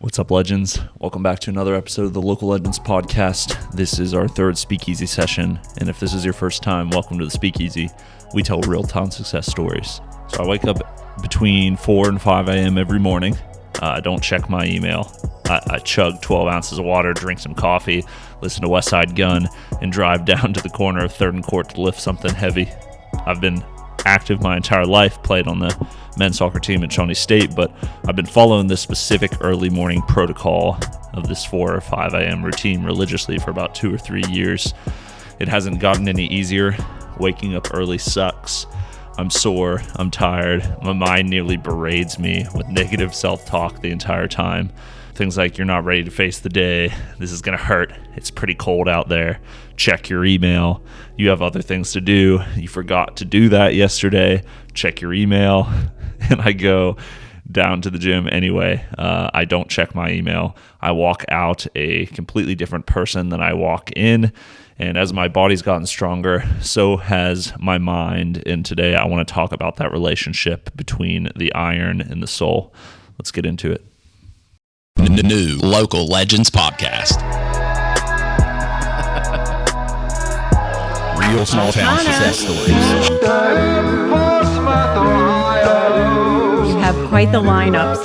What's up, legends? Welcome back to another episode of the Local Legends Podcast. This is our third Speakeasy session, and if this is your first time, welcome to the Speakeasy. We tell real-time success stories. So I wake up between 4 and 5 a.m. every morning. I don't check my email. I chug 12 ounces of water, drink some coffee, listen to West Side Gun, and drive down to the corner of 3rd and Court to lift something heavy. I've been active my entire life, played on the men's soccer team at Shawnee State, but I've been following this specific early morning protocol of this 4 or 5 a.m. routine religiously for about 2 or 3 years. It hasn't gotten any easier. Waking up early sucks. I'm sore, I'm tired, my mind nearly berates me with negative self-talk the entire time. Things like, you're not ready to face the day, this is gonna hurt, it's pretty cold out there, check your email, you have other things to do, you forgot to do that yesterday, check your email, and I go down to the gym anyway. I don't check my email. I walk out a completely different person than I walk in. And as my body's gotten stronger, so has my mind. And today I want to talk about that relationship between the iron and the soul. Let's get into it. New Local Legends Podcast. Real small town success stories. You have quite the lineups.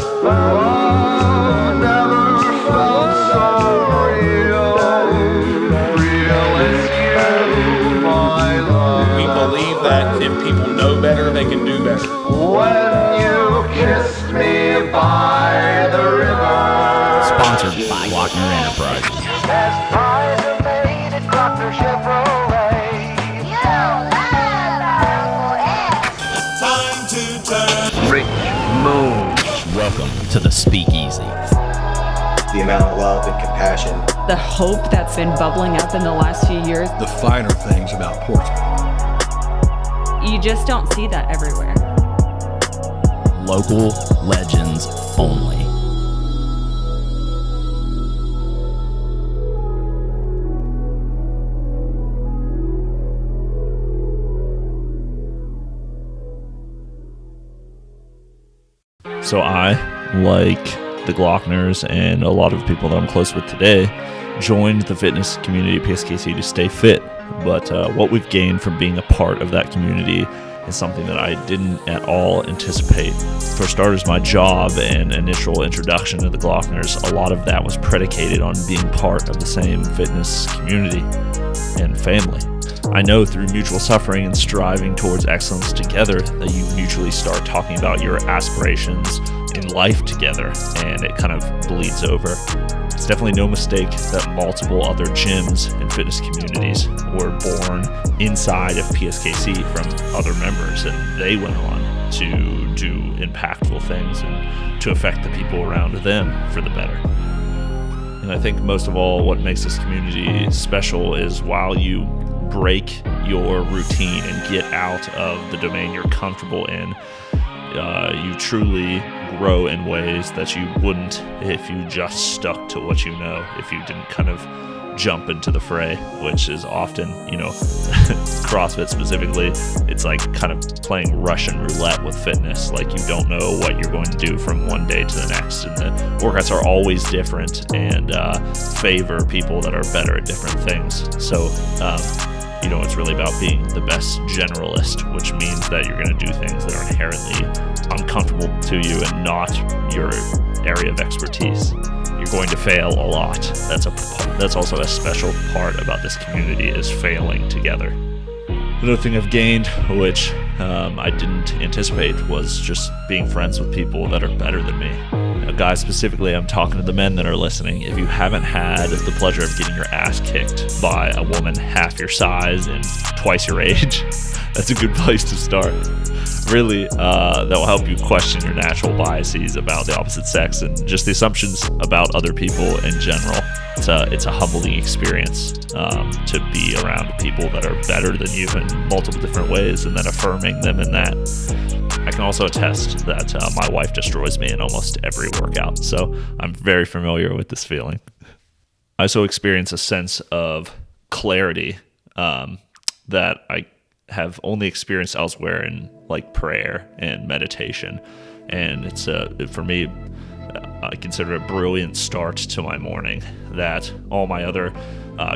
We believe that if people know better, they can do better. When you kissed me by the river. Sponsored by Glockner Enterprises. As pies are made at Glockner Chevrolet. Time to turn. Rich Moon. Welcome to the Speakeasy. The amount of love and compassion. The hope that's been bubbling up in the last few years. The finer things about Portsmouth. You just don't see that everywhere. Local Legends only. So I, like the Glockners and a lot of people that I'm close with today, joined the fitness community at PSKC to stay fit. But what we've gained from being a part of that community is something that I didn't at all anticipate. For starters, my job and initial introduction to the Glockners, a lot of that was predicated on being part of the same fitness community and family. I know through mutual suffering and striving towards excellence together that you mutually start talking about your aspirations in life together, and it kind of bleeds over. It's definitely no mistake that multiple other gyms and fitness communities were born inside of PSKC from other members, and they went on to do impactful things and to affect the people around them for the better. And I think most of all, what makes this community special is while you break your routine and get out of the domain you're comfortable in, you truly grow in ways that you wouldn't if you just stuck to what you know, if you didn't kind of jump into the fray, which is often, CrossFit specifically, it's like kind of playing Russian roulette with fitness. Like, you don't know what you're going to do from one day to the next, and the workouts are always different and favor people that are better at different things. So it's really about being the best generalist, which means that you're going to do things that are inherently uncomfortable to you and not your area of expertise. You're going to fail a lot. That's also a special part about this community, is failing together. Another thing I've gained, which I didn't anticipate, was just being friends with people that are better than me. Now, guys, specifically, I'm talking to the men that are listening. If you haven't had the pleasure of getting your ass kicked by a woman half your size and twice your age, that's a good place to start. Really, that will help you question your natural biases about the opposite sex and just the assumptions about other people in general. It's a humbling experience to be around people that are better than you in multiple different ways, and then affirming them in that. I can also attest that my wife destroys me in almost every workout, so I'm very familiar with this feeling. I also experience a sense of clarity that I have only experienced elsewhere in like prayer and meditation, and it's for me I consider it a brilliant start to my morning, that all my other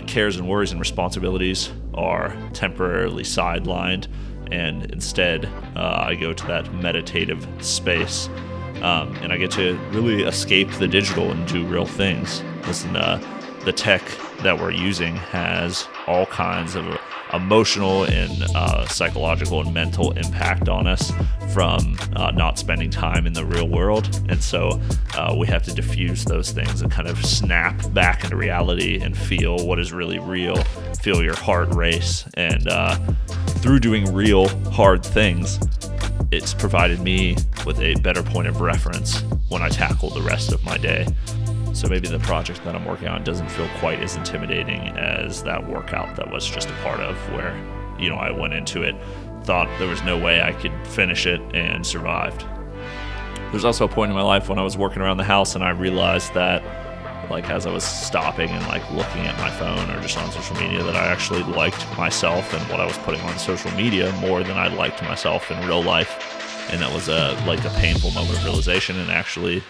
cares and worries and responsibilities are temporarily sidelined, and instead I go to that meditative space, and I get to really escape the digital and do real things. Listen, the tech that we're using has all kinds of emotional and psychological and mental impact on us from not spending time in the real world. And so we have to diffuse those things and kind of snap back into reality and feel what is really real, feel your heart race. And through doing real hard things, it's provided me with a better point of reference when I tackle the rest of my day. So maybe the project that I'm working on doesn't feel quite as intimidating as that workout that was just a part of, where, I went into it, thought there was no way I could finish it, and survived. There's also a point in my life when I was working around the house and I realized that, as I was stopping and looking at my phone or just on social media, that I actually liked myself and what I was putting on social media more than I liked myself in real life. And that was a painful moment of realization, and actually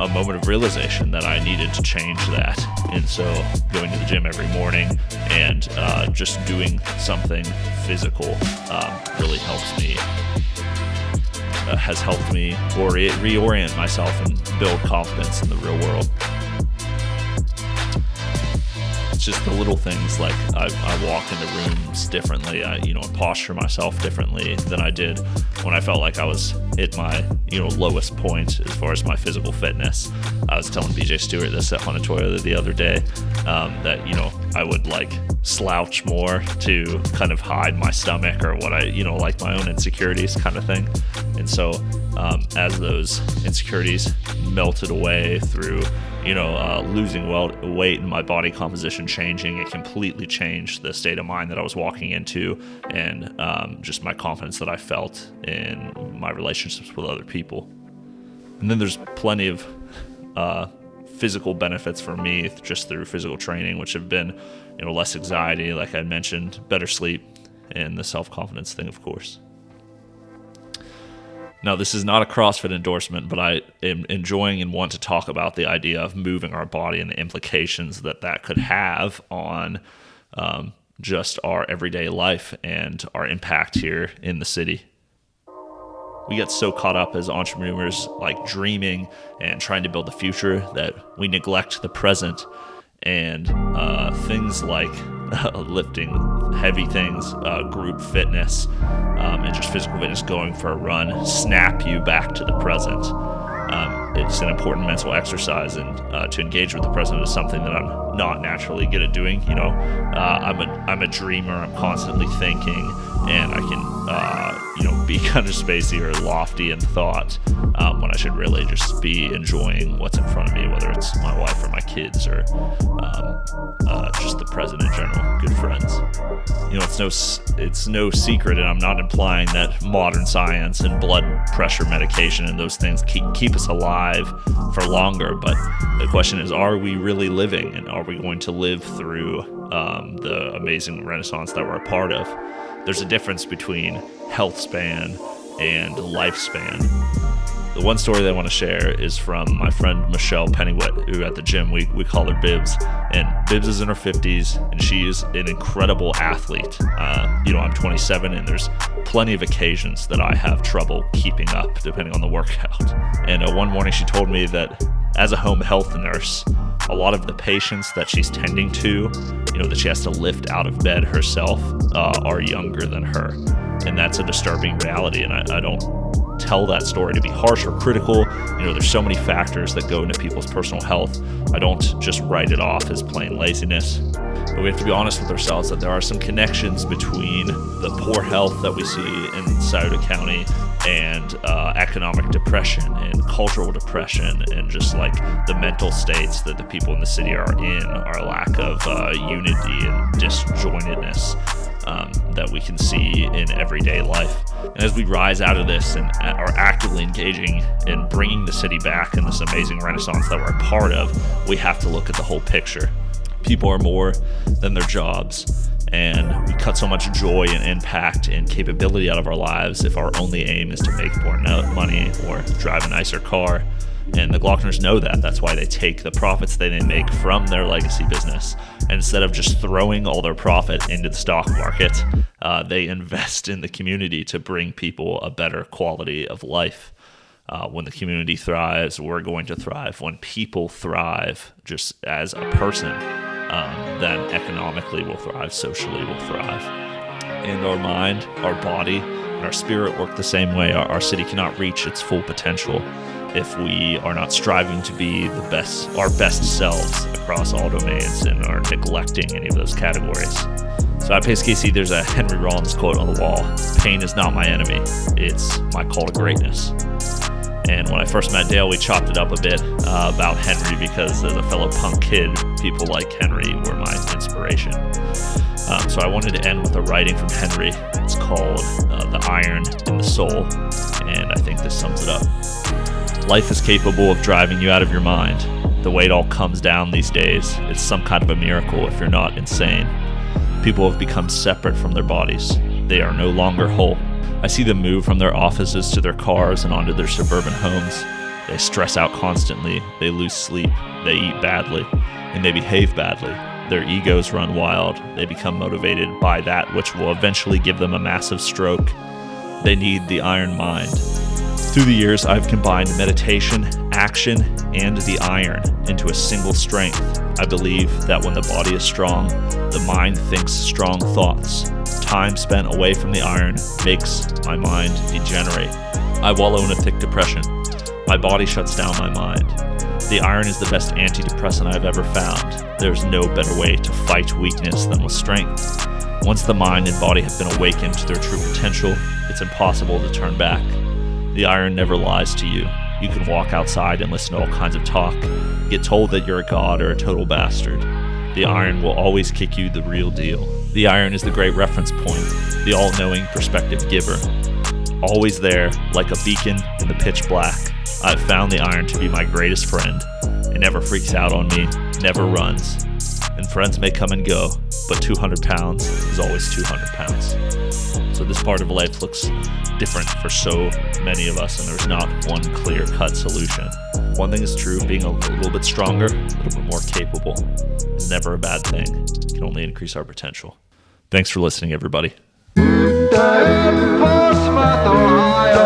a moment of realization that I needed to change that. And so going to the gym every morning and just doing something physical really has helped me reorient myself and build confidence in the real world. It's just the little things, like I walk into rooms differently. I posture myself differently than I did when I felt like I was at my lowest point as far as my physical fitness. I was telling BJ Stewart this at Honatoya the other day, that I would slouch more to kind of hide my stomach or what I my own insecurities kind of thing. And so as those insecurities melted away through losing weight and my body composition changing, it completely changed the state of mind that I was walking into, and just my confidence that I felt in my relationships with other people. And then there's plenty of physical benefits for me just through physical training, which have been less anxiety, like I mentioned, better sleep, and the self-confidence thing, of course. Now, this is not a CrossFit endorsement, but I am enjoying and want to talk about the idea of moving our body and the implications that could have on just our everyday life and our impact here in the city. We get so caught up as entrepreneurs, dreaming and trying to build the future, that we neglect the present. And things like lifting heavy things, group fitness, and just physical fitness, going for a run, snap you back to the present. It's an important mental exercise, and to engage with the present is something that I'm not naturally good at doing. I'm a dreamer. I'm constantly thinking, and I can be kind of spacey or lofty in thought when I should really just be enjoying what's in front of me, whether it's my wife or my kids or just the present in general, good friends. It's no secret, and I'm not implying that modern science and blood pressure medication and those things keep us alive for longer, but the question is, are we really living, and are we going to live through the amazing renaissance that we're a part of? There's a difference between health span and lifespan. The one story that I want to share is from my friend Michelle Pennywit, who at the gym we call her Bibbs. And Bibbs is in her 50s, and she is an incredible athlete. I'm 27, and there's plenty of occasions that I have trouble keeping up, depending on the workout. And one morning she told me that as a home health nurse, a lot of the patients that she's tending to, that she has to lift out of bed herself, are younger than her. And that's a disturbing reality, and I don't tell that story to be harsh or critical. There's so many factors that go into people's personal health. I don't just write it off as plain laziness. But we have to be honest with ourselves that there are some connections between the poor health that we see in Scioto County and economic depression and cultural depression, and just the mental states that the people in the city are in, our lack of unity and disjointedness that we can see in everyday life. And as we rise out of this and are actively engaging in bringing the city back in this amazing renaissance that we're a part of, we have to look at the whole picture. People are more than their jobs, and we cut so much joy and impact and capability out of our lives if our only aim is to make more money or drive a nicer car. And the Glockners know that. That's why they take the profits that they make from their legacy business, and instead of just throwing all their profit into the stock market, they invest in the community to bring people a better quality of life. When the community thrives, we're going to thrive. When people thrive just as a person, then economically we'll thrive, socially we'll thrive. And our mind, our body, and our spirit work the same way. Our city cannot reach its full potential if we are not striving to be our best selves across all domains and are neglecting any of those categories. So at Speakeasy, there's a Henry Rollins quote on the wall: "Pain is not my enemy, it's my call to greatness." And when I first met Dale, we chopped it up a bit about Henry, because as a fellow punk kid, people like Henry were my inspiration. So I wanted to end with a writing from Henry. It's called "The Iron in the Soul," and I think this sums it up. Life is capable of driving you out of your mind. The way it all comes down these days, it's some kind of a miracle if you're not insane. People have become separate from their bodies. They are no longer whole. I see them move from their offices to their cars and onto their suburban homes. They stress out constantly, they lose sleep, they eat badly, and they behave badly. Their egos run wild. They become motivated by that which will eventually give them a massive stroke. They need the iron mind. Through the years, I've combined meditation, action, and the iron into a single strength. I believe that when the body is strong, the mind thinks strong thoughts. Time spent away from the iron makes my mind degenerate. I wallow in a thick depression. My body shuts down my mind. The iron is the best antidepressant I've ever found. There's no better way to fight weakness than with strength. Once the mind and body have been awakened to their true potential, it's impossible to turn back. The iron never lies to you. You can walk outside and listen to all kinds of talk, get told that you're a god or a total bastard. The iron will always kick you the real deal. The iron is the great reference point, the all-knowing perspective giver. Always there, like a beacon in the pitch black. I've found the iron to be my greatest friend. It never freaks out on me, never runs. And friends may come and go, but 200 pounds is always 200 pounds. So this part of life looks different for so many of us, and there's not one clear-cut solution. One thing is true: being a little bit stronger, a little bit more capable is never a bad thing. It can only increase our potential. Thanks for listening, everybody. Portsmouth, Ohio.